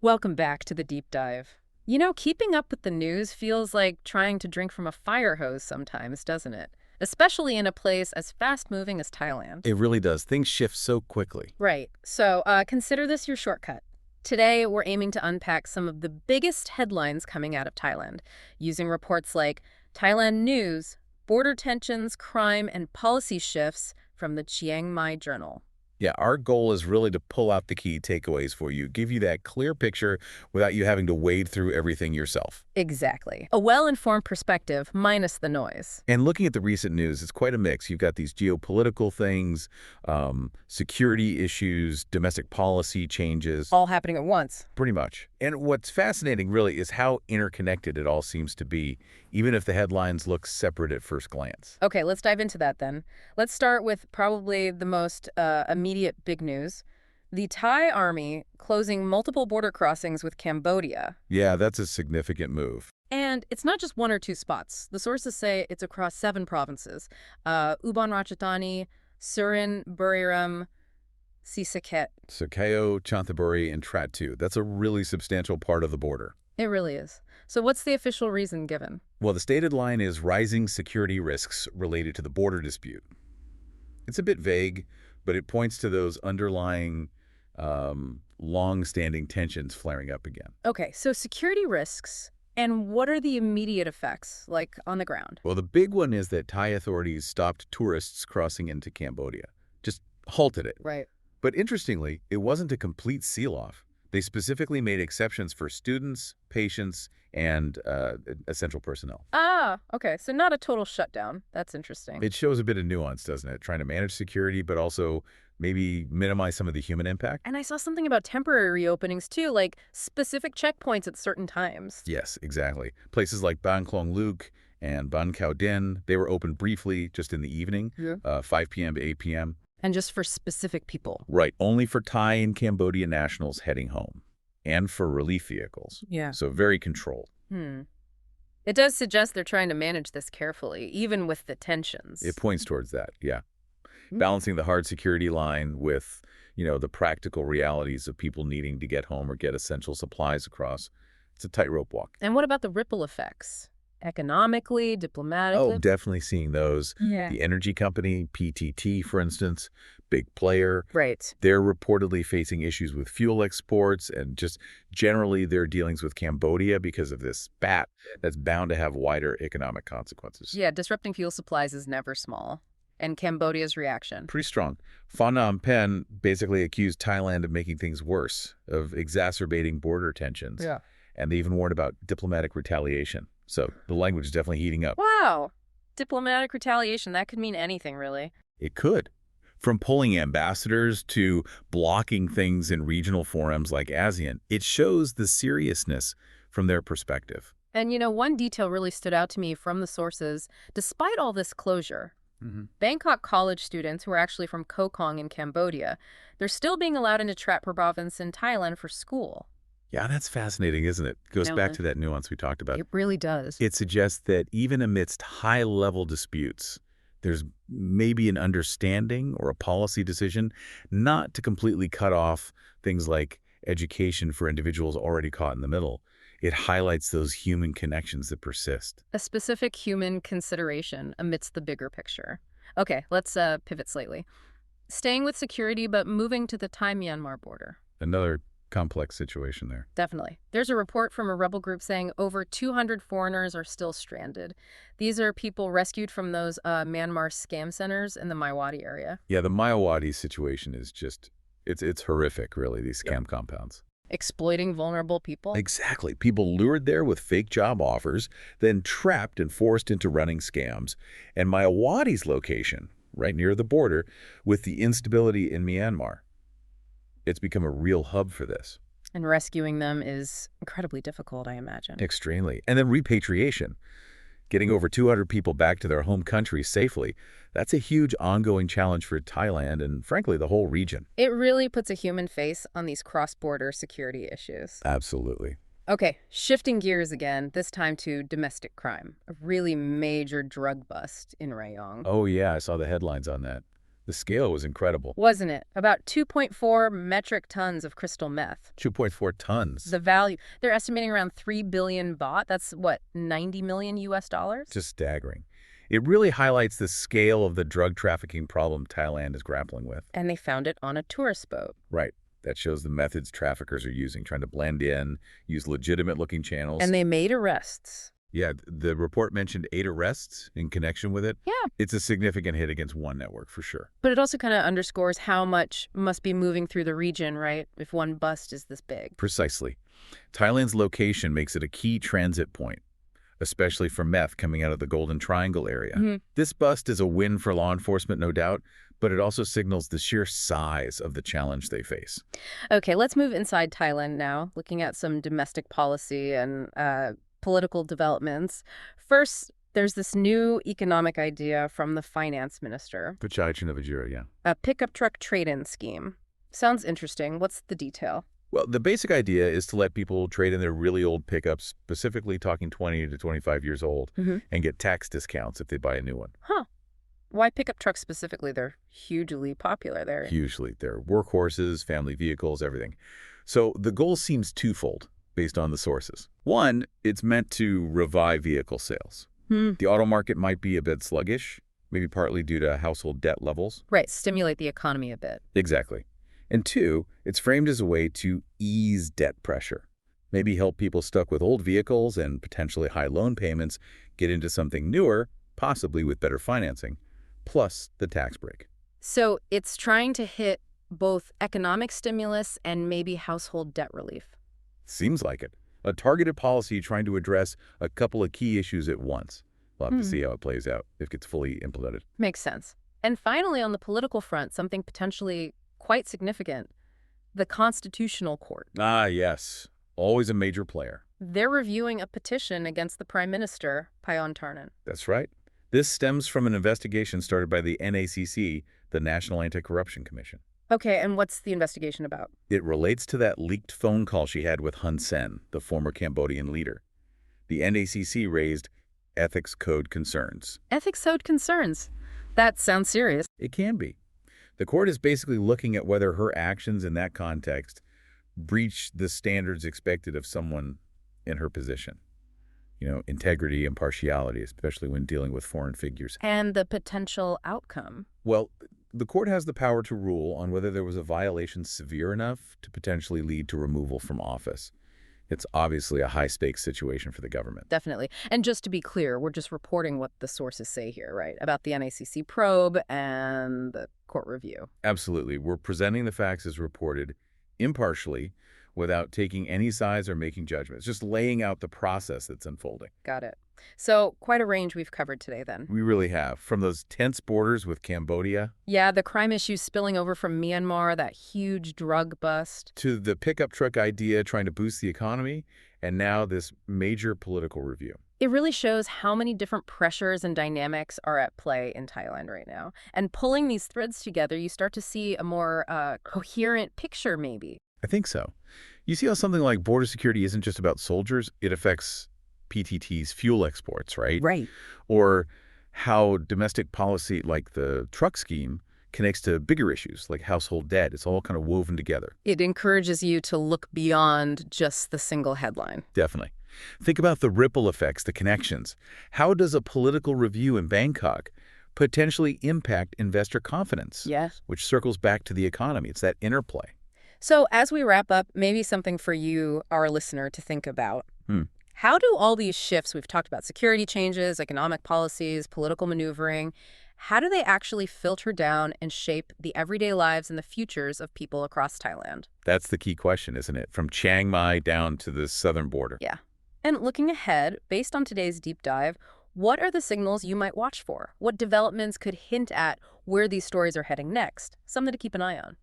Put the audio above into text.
Welcome back to the deep dive. You know, keeping up with the news feels like trying to drink from a fire hose sometimes, doesn't it? Especially in a place as fast-moving as Thailand. It really does. Things shift so quickly. Right. So consider this your shortcut. Today, we're aiming to unpack some of the biggest headlines coming out of Thailand, using reports like Thailand News, Border Tensions, Crime, and Policy Shifts from the Chiang Mai Journal. Yeah, our goal is really to pull out the key takeaways for you, give you that clear picture without you having to wade through everything yourself. Exactly. A well-informed perspective minus the noise. And looking at the recent news, it's quite a mix. You've got these geopolitical things, security issues, domestic policy changes, All happening at once. pretty much. And what's fascinating really is how interconnected it all seems to be, even if the headlines look separate at first glance. Okay, let's dive into that then. Let's start with probably the most immediate big news. The Thai army closing multiple border crossings with Cambodia. Yeah, that's a significant move. And it's not just one or two spots. The sources say it's across 7 provinces. Ubon Ratchathani, Surin, Buriram, Sisaket. Sakeo, Chanthaburi, and Tratu. That's a really substantial part of the border. It really is. So what's the official reason given? Well, the stated line is rising security risks related to the border dispute. It's a bit vague, but it points to those underlying long-standing tensions flaring up again. Okay, so security risks. And what are the immediate effects, like on the ground? Well, the big one is that Thai authorities stopped tourists crossing into Cambodia, just halted it. Right. But interestingly, it wasn't a complete seal-off. They specifically made exceptions for students, patients, and essential personnel. Ah, okay. So not a total shutdown. That's interesting. It shows a bit of nuance, doesn't it? Trying to manage security, but also maybe minimize some of the human impact. And I saw something about temporary reopenings too, like specific checkpoints at certain times. Yes, exactly. Places like Ban Klong Luke and Ban Khao Din, they were open briefly, just in the evening, Yeah. 5 p.m. to 8 p.m. And just for specific people. Right, only for Thai and Cambodia nationals heading home, and for relief vehicles. Yeah. So very controlled. It does suggest they're trying to manage this carefully, even with the tensions. It points towards that, yeah. Hmm. Balancing the hard security line with, the practical realities of people needing to get home or get essential supplies across. It's a tightrope walk. And what about the ripple effects? Economically, diplomatically? Oh, definitely seeing those. Yeah. The energy company, PTT, for instance, big player. Right. They're reportedly facing issues with fuel exports and just generally their dealings with Cambodia because of this spat that's bound to have wider economic consequences. Yeah, disrupting fuel supplies is never small. And Cambodia's reaction. Pretty strong. Phnom Penh basically accused Thailand of making things worse, of exacerbating border tensions. Yeah. And they even warned about diplomatic retaliation. So the language is definitely heating up. Wow. Diplomatic retaliation, that could mean anything, really. It could. From pulling ambassadors to blocking things in regional forums like ASEAN, it shows the seriousness from their perspective. And one detail really stood out to me from the sources. Despite all this closure, Bangkok college students who are actually from Koh Kong in Cambodia, they're still being allowed into Trat province in Thailand for school. Yeah, that's fascinating, isn't it? Goes back to that nuance we talked about. It really does. It suggests that even amidst high-level disputes, there's maybe an understanding or a policy decision not to completely cut off things like education for individuals already caught in the middle. It highlights those human connections that persist. A specific human consideration amidst the bigger picture. Okay, let's pivot slightly. Staying with security, but moving to the Thai-Myanmar border. Another complex situation there. Definitely. There's a report from a rebel group saying over 200 foreigners are still stranded. These are people rescued from those Myanmar scam centers in the Maiwadi area. Yeah, the Mayawadi situation is just, it's horrific, really, these scam compounds. Exploiting vulnerable people? Exactly. People lured there with fake job offers, then trapped and forced into running scams. And Mayawadi's location, right near the border, with the instability in Myanmar, it's become a real hub for this. And rescuing them is incredibly difficult, I imagine. Extremely. And then repatriation. Getting over 200 people back to their home country safely, that's a huge ongoing challenge for Thailand and, frankly, the whole region. It really puts a human face on these cross-border security issues. Absolutely. Okay, shifting gears again, this time to domestic crime. A really major drug bust in Rayong. Oh, yeah, I saw the headlines on that. The scale was incredible. Wasn't it? About 2.4 metric tons of crystal meth. 2.4 tons. The value, they're estimating around 3 billion baht. That's what, 90 million US dollars? Just staggering. It really highlights the scale of the drug trafficking problem Thailand is grappling with. And they found it on a tourist boat. Right. That shows the methods traffickers are using, trying to blend in, use legitimate-looking channels. And they made arrests. Yeah, the report mentioned 8 arrests in connection with it. Yeah. It's a significant hit against one network, for sure. But it also kind of underscores how much must be moving through the region, right, if one bust is this big. Precisely. Thailand's location makes it a key transit point, especially for meth coming out of the Golden Triangle area. This bust is a win for law enforcement, no doubt, but it also signals the sheer size of the challenge they face. Okay, let's move inside Thailand now, looking at some domestic policy and political developments. First, there's this new economic idea from the finance minister, Pachai Chinavajira, yeah. a pickup truck trade-in scheme. Sounds interesting. What's the detail? Well, the basic idea is to let people trade in their really old pickups, specifically talking 20 to 25 years old, and get tax discounts if they buy a new one. Huh. Why pickup trucks specifically? They're hugely popular there. Hugely. They're workhorses, family vehicles, everything. So the goal seems twofold based on the sources. One, it's meant to revive vehicle sales. The auto market might be a bit sluggish, maybe partly due to household debt levels. Right, stimulate the economy a bit. Exactly. And two, it's framed as a way to ease debt pressure. Maybe help people stuck with old vehicles and potentially high loan payments get into something newer, possibly with better financing, plus the tax break. So it's trying to hit both economic stimulus and maybe household debt relief. Seems like it. A targeted policy trying to address a couple of key issues at once. We'll have to see how it plays out if it gets fully implemented. Makes sense. And finally, on the political front, something potentially quite significant, the Constitutional Court. Ah, yes. Always a major player. They're reviewing a petition against the Prime Minister, Payon Tarnan. That's right. This stems from an investigation started by the NACC, the National Anti-Corruption Commission. Okay, and what's the investigation about? It relates to that leaked phone call she had with Hun Sen, the former Cambodian leader. The NACC raised ethics code concerns. Ethics code concerns. That sounds serious. It can be. The court is basically looking at whether her actions in that context breach the standards expected of someone in her position. You know, integrity, impartiality, especially when dealing with foreign figures. And the potential outcome. Well, the court has the power to rule on whether there was a violation severe enough to potentially lead to removal from office. It's obviously a high-stakes situation for the government. Definitely. And just to be clear, we're just reporting what the sources say here, right? About the NACC probe and the court review. Absolutely. We're presenting the facts as reported impartially without taking any sides or making judgments, just laying out the process that's unfolding. Got it. So quite a range we've covered today then. We really have. From those tense borders with Cambodia. Yeah, the crime issues spilling over from Myanmar, that huge drug bust. To the pickup truck idea trying to boost the economy, and now this major political review. It really shows how many different pressures and dynamics are at play in Thailand right now. And pulling these threads together, you start to see a more coherent picture, maybe. I think so. You see how something like border security isn't just about soldiers, it affects PTT's fuel exports, right? Right. Or how domestic policy like the truck scheme connects to bigger issues like household debt. It's all kind of woven together. It encourages you to look beyond just the single headline. Definitely. Think about the ripple effects, the connections. How does a political review in Bangkok potentially impact investor confidence? Yes. Which circles back to the economy. It's that interplay. So as we wrap up, maybe something for you, our listener, to think about. How do all these shifts, we've talked about security changes, economic policies, political maneuvering, how do they actually filter down and shape the everyday lives and the futures of people across Thailand? That's the key question, isn't it? From Chiang Mai down to the southern border. Yeah. And looking ahead, based on today's deep dive, what are the signals you might watch for? What developments could hint at where these stories are heading next? Something to keep an eye on.